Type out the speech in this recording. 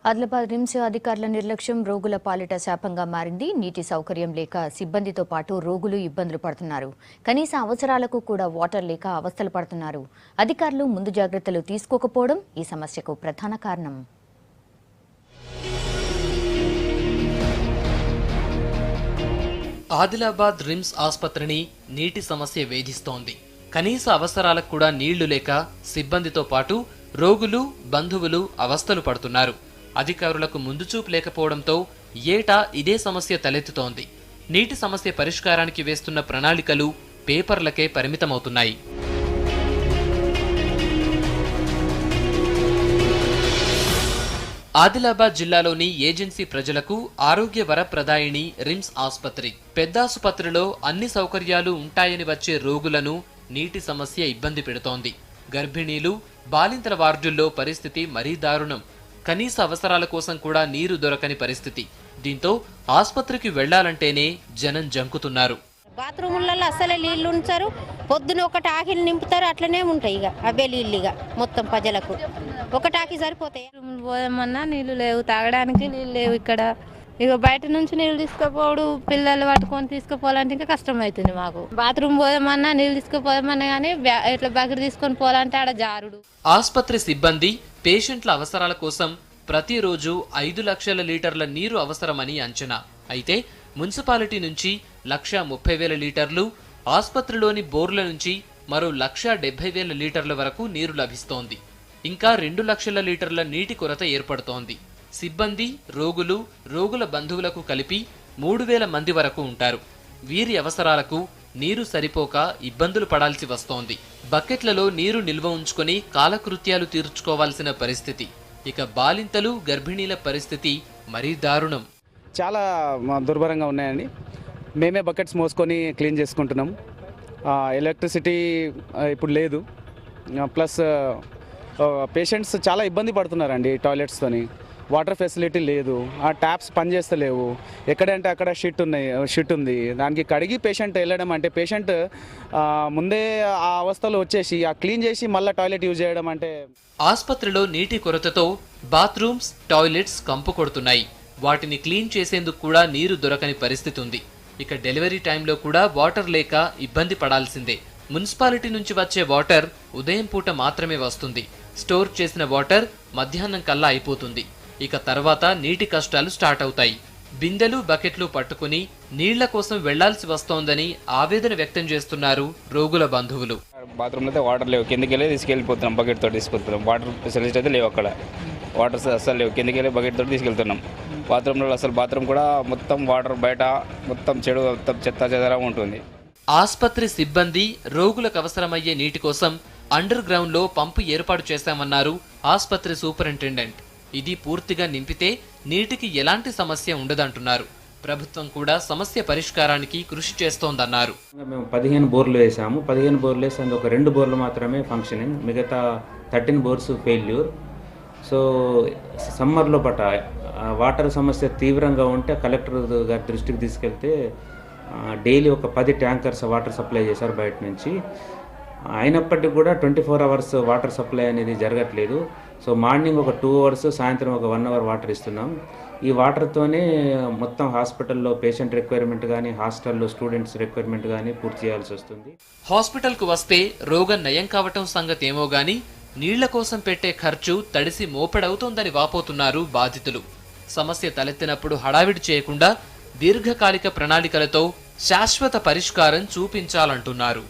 Adilabad RIMS అధికారుల నిర్లక్ష్యం రోగుల పాలిట శాపంగా మారింది. నీటి సౌకర్యం లేక సిబ్బందితో పాటు రోగులు ఇబ్బందులు పడుతున్నారు. కనీస అవసరాలకు కూడా వాటర్ లేక అవస్థలు పడుతున్నారు. అధికారులు ముందు జాగ్రత్తలు తీసుకోకపోవడం ఈ సమస్యకు ప్రధాన కారణం. ఆదిలాబాద్ రిమ్స్ ఆసుపత్రిని నీటి సమస్య వేధిస్తోంది. కనీస అవసరాలకు కూడా నీళ్లు లేక సిబ్బందితో పాటు రోగులు బంధువులు అవస్థలు పడుతున్నారు. అధికారులకు ముందుచూపు లేకపోవడంతో ఏటా ఇదే సమస్య తలెత్తుతోంది. నీటి సమస్య పరిష్కారానికి వేస్తున్న ప్రణాళికలు పేపర్లకే పరిమితమవుతున్నాయి. ఆదిలాబాద్ జిల్లాలోని ఏజెన్సీ ప్రజలకు ఆరోగ్య వరప్రదాయిని రిమ్స్ ఆసుపత్రి. పెద్దాసుపత్రిలో అన్ని సౌకర్యాలు ఉంటాయని వచ్చే రోగులను నీటి సమస్య ఇబ్బంది పెడుతోంది. గర్భిణీలు, బాలింతల వార్డుల్లో పరిస్థితి మరీ దారుణం. కనీస అవసరాల కోసం కూడా నీరు దొరకని పరిస్థితి. దీంతో ఆసుపత్రికి వెళ్లాలంటేనే జనం జంకుతున్నారు. బాత్రూములలో అసలే నీళ్లు ఉంచారు. పొద్దున ఒకటి ఆకిలి నింపుతారు, అట్లనే ఉంటాయి. ఇక అవే నీళ్ళు ఇక మొత్తం ప్రజలకు ఒకటి ఆకి సరిపోతాయి. పోదామన్నా నీళ్లు లేవు, తాగడానికి నీళ్ళు లేవు. ఇక్కడ ఇక బయట నుంచి నీళ్ళు తీసుకుపోవడు, పిల్లలు పట్టుకొని తీసుకుపోవాలంటే ఇంకా కష్టం అవుతుంది మాకు. బాత్రూమ్ పోదామన్నా నీళ్ళు తీసుకుపోదామన్నా కానీ ఇట్లా బకెట్ తీసుకొని పోవాలంటే ఆడ జారుడు. ఆసుపత్రి సిబ్బంది పేషెంట్ల అవసరాల కోసం ప్రతిరోజు 5 లక్షల లీటర్ల నీరు అవసరమని అంచనా. అయితే మున్సిపాలిటీ నుంచి 1,30,000 లీటర్లు, ఆసుపత్రిలోని బోర్ల నుంచి మరో 1,70,000 లీటర్ల వరకు నీరు లభిస్తోంది. ఇంకా 2 లక్షల లీటర్ల నీటి కొరత ఏర్పడుతోంది. సిబ్బంది, రోగులు, రోగుల బంధువులకు కలిపి 3,000 మంది వరకు ఉంటారు. వీరి అవసరాలకు నీరు సరిపోక ఇబ్బందులు పడాల్సి వస్తోంది. బకెట్లలో నీరు నిల్వ ఉంచుకొని కాలకృత్యాలు తీర్చుకోవాల్సిన పరిస్థితి. ఇక బాలింతలు, గర్భిణీల పరిస్థితి మరీ దారుణం. చాలా దుర్భరంగా ఉన్నాయండి. మేమే బకెట్స్ మోసుకొని క్లీన్ చేసుకుంటున్నాం. ఎలక్ట్రిసిటీ ఇప్పుడు లేదు. ప్లస్ పేషెంట్స్ చాలా ఇబ్బంది పడుతున్నారండి. టాయిలెట్స్తోని వాటర్ ఫెసిలిటీ లేదు. ఆ ట్యాప్స్ పనిచేస్తలేవు. ఎక్కడంటే అక్కడ షిట్ ఉంది. దానికి కడిగి పేషెంట్ వెళ్ళడం అంటే పేషెంట్ ముందే ఆ అవస్థలో వచ్చేసి ఆ క్లీన్ చేసి మళ్ళీ టాయిలెట్ యూజ్ చేయడం అంటే. ఆసుపత్రిలో నీటి కొరతతో బాత్రూమ్స్, టాయిలెట్స్ కంపు కొడుతున్నాయి. వాటిని క్లీన్ చేసేందుకు కూడా నీరు దొరకని పరిస్థితి ఉంది. ఇక డెలివరీ టైంలో కూడా వాటర్ లేక ఇబ్బంది పడాల్సిందే. మున్సిపాలిటీ నుంచి వచ్చే వాటర్ ఉదయం పూట మాత్రమే వస్తుంది. స్టోర్ చేసిన వాటర్ మధ్యాహ్నం కల్లా అయిపోతుంది. ఇక తర్వాత నీటి కష్టాలు స్టార్ట్ అవుతాయి. బిందెలు, బకెట్లు పట్టుకుని నీళ్ల కోసం వెళ్లాల్సి వస్తోందని ఆవేదన వ్యక్తం చేస్తున్నారు రోగుల బంధువులు. బాత్రూంలో అయితే వాటర్ లేవు, కిందకి వెళ్ళి తీసుకెళ్ళిపోతున్నాం, బకెట్ తోటి తీసుకెళ్తున్నాం. వాటర్ ఫెసిలిటీ అయితే లేవు, అక్కడ వాటర్ అసలు లేవు. కిందకి వెళ్ళి బకెట్ తోటి తీసుకెళ్తున్నాం. బాత్రూంలో అసలు బాత్రూమ్ కూడా మొత్తం వాటర్ బయట మొత్తం చెడు, మొత్తం చెత్త చెదరం ఉంటుంది. ఆసుపత్రి సిబ్బంది, రోగులకు అవసరమయ్యే నీటి కోసం అండర్ గ్రౌండ్ లో పంపు ఏర్పాటు చేశామన్నారు ఆసుపత్రి సూపరింటెండెంట్. ఇది పూర్తిగా నింపితే నీటికి ఎలాంటి సమస్య ఉండదంటున్నారు. ప్రభుత్వం కూడా సమస్య పరిష్కారానికి కృషి చేస్తోందన్నారు. మేము 15 బోర్లు వేసాము. 15 బోర్లు వేసి అందులో 2 బోర్లు మాత్రమే ఫంక్షనింగ్, మిగతా 13 బోర్స్ ఫెయిల్యూర్. సో సమ్మర్లో పట్ట వాటర్ సమస్య తీవ్రంగా ఉంటే కలెక్టర్ గారి దృష్టికి తీసుకెళ్తే డైలీ ఒక 10 ట్యాంకర్స్ వాటర్ సప్లై చేశారు బయట నుంచి. అయినప్పటికీ కూడా 24 అవర్స్ వాటర్ సప్లై అనేది జరగట్లేదు. సో మార్నింగ్ ఒక 2 అవర్స్, సాయంత్రం ఒక 1 అవర్ వాటర్ ఇస్తున్నాం. ఈ వాటర్తోనే మొత్తం హాస్పిటల్లో పేషెంట్ రిక్వైర్మెంట్ కానీ, హాస్టల్లో స్టూడెంట్స్ రిక్వైర్మెంట్ కానీ పూర్తి చేయాల్సి వస్తుంది. హాస్పిటల్కు వస్తే రోగం నయం కావటం సంగతి ఏమో గాని నీళ్ల కోసం పెట్టే ఖర్చు తడిసి మోపెడవుతోందని వాపోతున్నారు బాధితులు. సమస్య తలెత్తినప్పుడు హడావిడి చేయకుండా దీర్ఘకాలిక ప్రణాళికలతో శాశ్వత పరిష్కారం చూపించాలంటున్నారు.